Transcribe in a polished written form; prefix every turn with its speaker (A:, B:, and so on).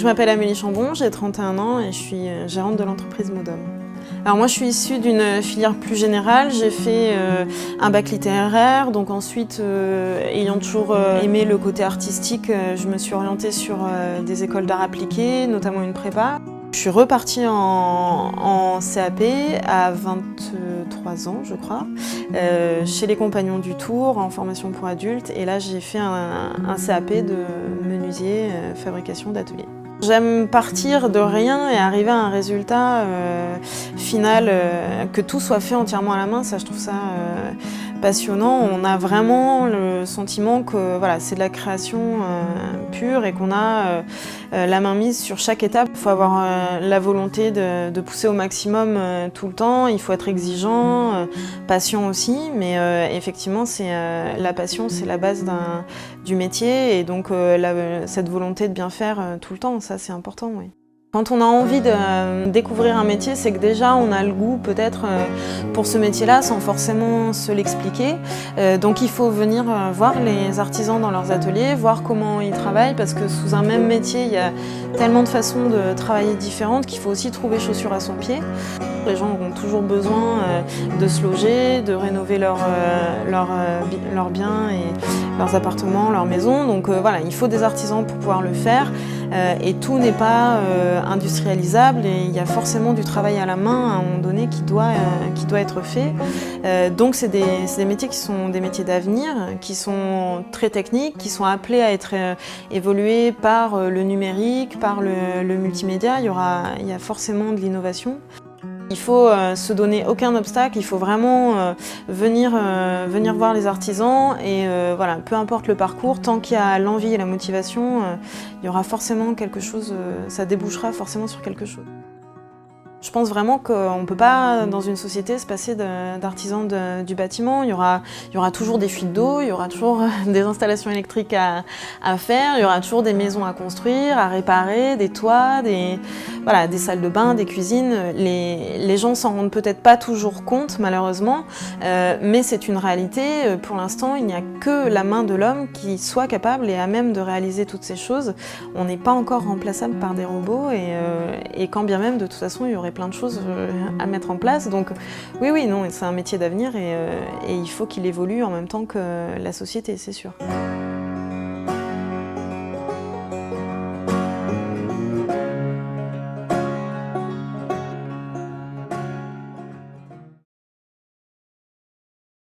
A: Je m'appelle Amélie Chambon, j'ai 31 ans et je suis gérante de l'entreprise Modom. Alors moi je suis issue d'une filière plus générale, j'ai fait un bac littéraire, donc ensuite ayant toujours aimé le côté artistique, je me suis orientée sur des écoles d'art appliqué, notamment une prépa. Je suis repartie en CAP à 23 ans je crois, chez les Compagnons du Tour en formation pour adultes, et là j'ai fait un CAP de menuisier, fabrication d'atelier. J'aime partir de rien et arriver à un résultat final, que tout soit fait entièrement à la main, ça je trouve ça passionnant. On a vraiment le sentiment que voilà, c'est de la création pure et qu'on a la main mise sur chaque étape. Il faut avoir la volonté de pousser au maximum tout le temps, il faut être exigeant, patient aussi, mais effectivement la passion c'est la base du métier, et donc cette volonté de bien faire tout le temps, ça c'est important, oui. Quand on a envie de découvrir un métier, c'est que déjà on a le goût peut-être pour ce métier-là sans forcément se l'expliquer. Donc il faut venir voir les artisans dans leurs ateliers, voir comment ils travaillent, parce que sous un même métier, il y a tellement de façons de travailler différentes qu'il faut aussi trouver chaussure à son pied. Les gens auront toujours besoin de se loger, de rénover leurs biens et leurs appartements, leurs maisons. Donc voilà, il faut des artisans pour pouvoir le faire, et tout n'est pas industrialisable, et il y a forcément du travail à la main à un moment donné qui doit être fait. Donc c'est des métiers qui sont des métiers d'avenir, qui sont très techniques, qui sont appelés à être évolués par le numérique, par le multimédia. Il y a forcément de l'innovation. Il faut se donner aucun obstacle, il faut vraiment venir voir les artisans, et voilà, peu importe le parcours, tant qu'il y a l'envie et la motivation, il y aura forcément quelque chose, ça débouchera forcément sur quelque chose. Je pense vraiment qu'on ne peut pas, dans une société, se passer d'artisans du bâtiment. Il y aura toujours des fuites d'eau, il y aura toujours des installations électriques à faire, il y aura toujours des maisons à construire, à réparer, des toits, des salles de bain, des cuisines. Les gens s'en rendent peut-être pas toujours compte, malheureusement, mais c'est une réalité. Pour l'instant, il n'y a que la main de l'homme qui soit capable et à même de réaliser toutes ces choses. On n'est pas encore remplaçable par des robots, et quand bien même, de toute façon, il y aurait plein de choses à mettre en place. Donc oui, non, c'est un métier d'avenir, et il faut qu'il évolue en même temps que la société, c'est sûr.